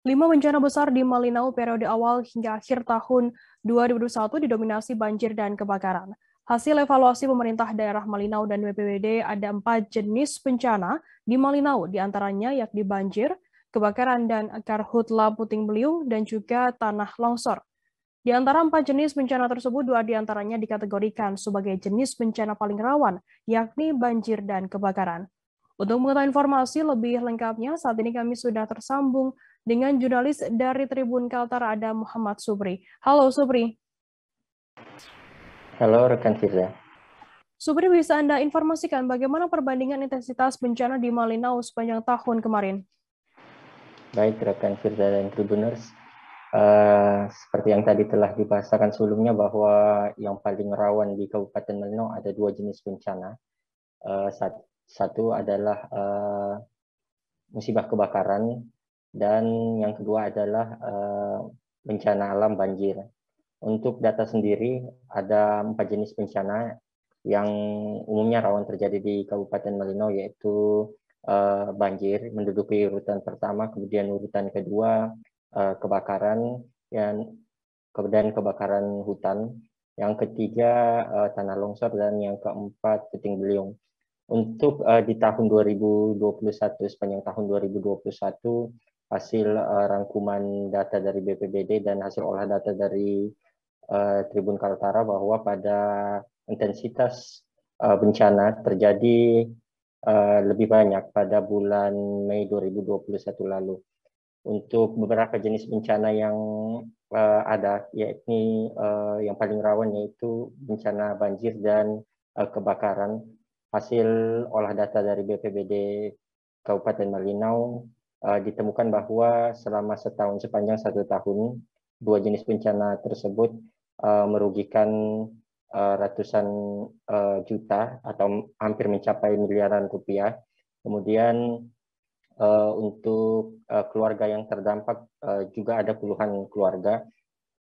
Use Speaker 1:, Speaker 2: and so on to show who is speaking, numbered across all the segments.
Speaker 1: 5 bencana besar di Malinau periode awal hingga akhir tahun 2021 didominasi banjir dan kebakaran. Hasil evaluasi pemerintah daerah Malinau dan BPBD ada 4 jenis bencana di Malinau, diantaranya yakni banjir, kebakaran dan karhutla puting beliung, dan juga tanah longsor. Di antara 4 jenis bencana tersebut, 2 diantaranya dikategorikan sebagai jenis bencana paling rawan, yakni banjir dan kebakaran. Untuk mengetahui informasi lebih lengkapnya, saat ini kami sudah tersambung dengan jurnalis dari Tribun Kaltara, ada Muhammad Subri. Halo Subri.
Speaker 2: Halo rekan Firza.
Speaker 1: Subri, bisa Anda informasikan bagaimana perbandingan intensitas bencana di Malinau sepanjang tahun kemarin?
Speaker 2: Baik rekan Firza dan Tribuners, seperti yang tadi telah dibahasakan sebelumnya bahwa yang paling rawan di Kabupaten Malinau ada 2 jenis bencana. Satu adalah musibah kebakaran dan yang kedua adalah bencana alam banjir. Untuk data sendiri ada 4 jenis bencana yang umumnya rawan terjadi di Kabupaten Malinau, yaitu banjir menduduki urutan pertama, kemudian urutan kedua kebakaran, kemudian kebakaran hutan, yang ketiga tanah longsor, dan yang keempat puting beliung. Untuk di tahun 2021, sepanjang tahun 2021, hasil rangkuman data dari BPBD dan hasil olah data dari Tribun Kaltara bahwa pada intensitas bencana terjadi lebih banyak pada bulan Mei 2021 lalu. Untuk beberapa jenis bencana yang ada, yakni yang paling rawan yaitu bencana banjir dan kebakaran. Hasil olah data dari BPBD Kabupaten Malinau ditemukan bahwa selama sepanjang 1 tahun, 2 jenis bencana tersebut merugikan ratusan juta atau hampir mencapai miliaran rupiah. Kemudian untuk keluarga yang terdampak juga ada puluhan keluarga.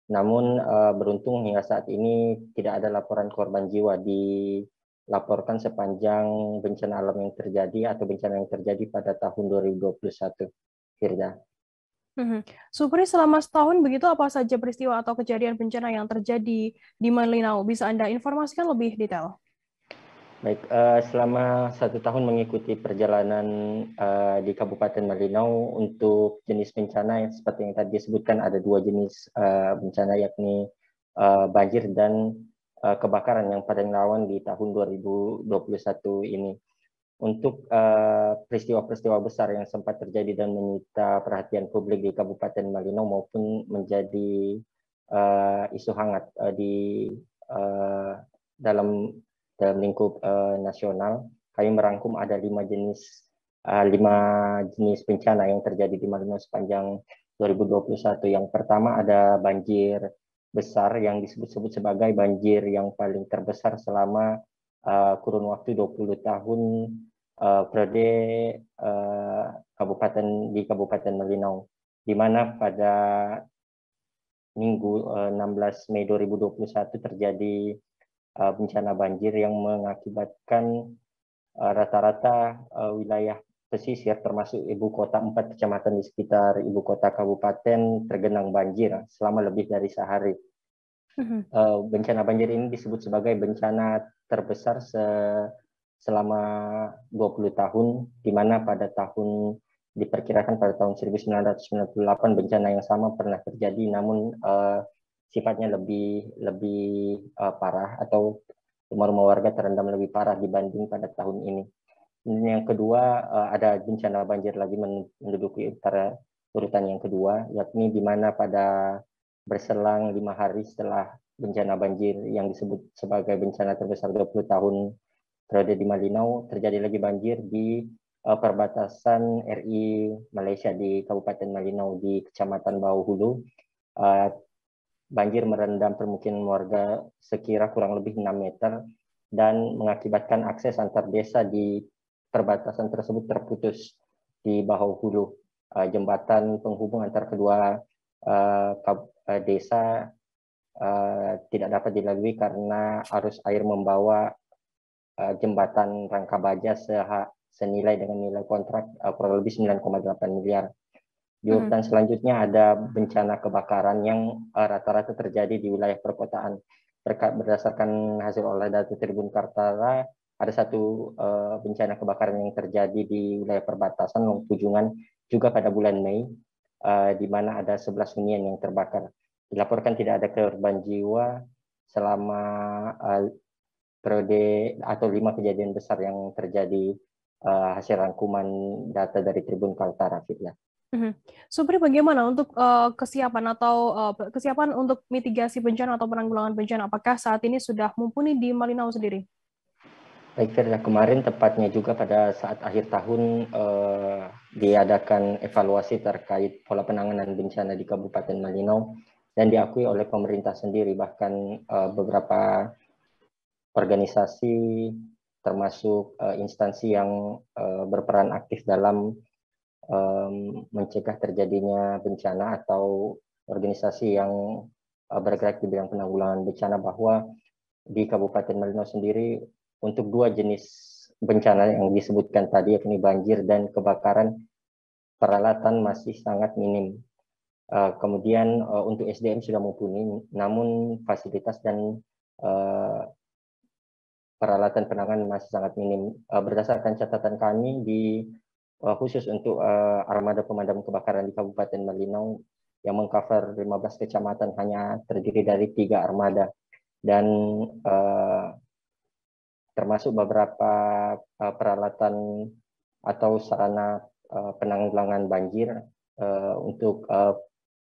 Speaker 2: Namun beruntung hingga saat ini tidak ada laporan korban jiwa dilaporkan sepanjang bencana alam yang terjadi atau bencana yang terjadi pada tahun 2021. Firda.
Speaker 1: Supri, selama setahun begitu apa saja peristiwa atau kejadian bencana yang terjadi di Malinau? Bisa Anda informasikan lebih detail?
Speaker 2: Baik, selama 1 tahun mengikuti perjalanan di Kabupaten Malinau, untuk jenis bencana yang seperti yang tadi disebutkan ada 2 jenis bencana, yakni banjir dan kebakaran yang paling rawan di tahun 2021 ini. Untuk peristiwa-peristiwa besar yang sempat terjadi dan menyita perhatian publik di Kabupaten Malinau maupun menjadi isu hangat dalam lingkup nasional, kami merangkum ada 5 jenis bencana yang terjadi di Malinau sepanjang 2021. Yang pertama ada banjir besar yang disebut-sebut sebagai banjir yang paling terbesar selama kurun waktu 20 tahun periode di Kabupaten Malinau, di mana pada Minggu 16 Mei 2021 terjadi bencana banjir yang mengakibatkan rata-rata wilayah pesisir termasuk ibu kota, 4 kecamatan di sekitar ibu kota kabupaten tergenang banjir selama lebih dari sehari. Bencana banjir ini disebut sebagai bencana terbesar selama 20 tahun, di mana diperkirakan pada tahun 1998 bencana yang sama pernah terjadi, namun sifatnya lebih parah, atau rumah-rumah warga terendam lebih parah dibanding pada tahun ini. Yang kedua, ada bencana banjir lagi menduduki urutan yang kedua, yakni di mana pada berselang 5 hari setelah bencana banjir yang disebut sebagai bencana terbesar 20 tahun periode di Malinau, terjadi lagi banjir di perbatasan RI Malaysia di Kabupaten Malinau di Kecamatan Bau Hulu. Banjir merendam permukiman warga sekira kurang lebih 6 meter dan mengakibatkan akses antar desa di perbatasan tersebut terputus di Bau Hulu. Jembatan penghubung antar kedua desa tidak dapat dilalui karena arus air membawa jembatan rangka baja senilai dengan nilai kontrak kurang lebih 9,8 miliar. Di urutan selanjutnya ada bencana kebakaran yang rata-rata terjadi di wilayah perkotaan. Berdasarkan hasil olah data Tribun Kaltara, ada satu bencana kebakaran yang terjadi di wilayah perbatasan Long Pujungan juga pada bulan Mei, di mana ada 11 hunian yang terbakar. Dilaporkan tidak ada korban jiwa selama periode atau 5 kejadian besar yang terjadi hasil rangkuman data dari Tribun Kaltara, Fitla.
Speaker 1: Supri, bagaimana untuk kesiapan atau kesiapan untuk mitigasi bencana atau penanggulangan bencana? Apakah saat ini sudah mumpuni di Malinau sendiri?
Speaker 2: Baik, Firda, kemarin tepatnya juga pada saat akhir tahun diadakan evaluasi terkait pola penanganan bencana di Kabupaten Malinau dan diakui oleh pemerintah sendiri, bahkan beberapa organisasi termasuk instansi yang berperan aktif dalam mencegah terjadinya bencana atau organisasi yang bergerak di bidang penanggulangan bencana, bahwa di Kabupaten Malinau sendiri untuk 2 jenis bencana yang disebutkan tadi, yakni banjir dan kebakaran, peralatan masih sangat minim. Kemudian untuk SDM sudah mumpuni, namun fasilitas dan peralatan penanganan masih sangat minim. Berdasarkan catatan kami khusus untuk armada pemadam kebakaran di Kabupaten Malinau yang mengcover 15 kecamatan hanya terdiri dari 3 armada, dan termasuk beberapa peralatan atau sarana penanggulangan banjir untuk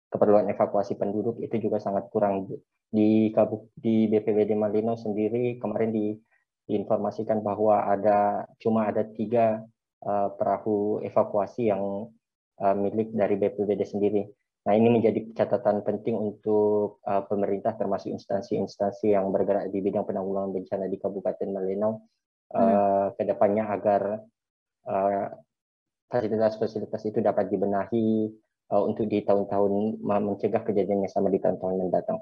Speaker 2: keperluan evakuasi penduduk itu juga sangat kurang. Di BPBD Malinau sendiri kemarin diinformasikan bahwa cuma ada 3 perahu evakuasi yang milik dari BPBD sendiri. Nah, ini menjadi catatan penting untuk pemerintah termasuk instansi-instansi yang bergerak di bidang penanggulangan bencana di Kabupaten Malinau ke depannya, agar fasilitas-fasilitas itu dapat dibenahi untuk di tahun-tahun mencegah kejadian yang sama di tahun-tahun mendatang.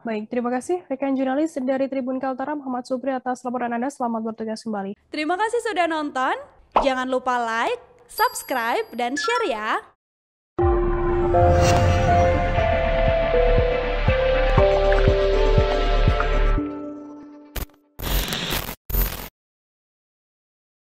Speaker 1: Baik, terima kasih rekan jurnalis dari Tribun Kaltara Muhammad Supri atas laporan Anda. Selamat bertugas kembali.
Speaker 3: Terima kasih sudah nonton. Jangan lupa like, subscribe, dan share ya.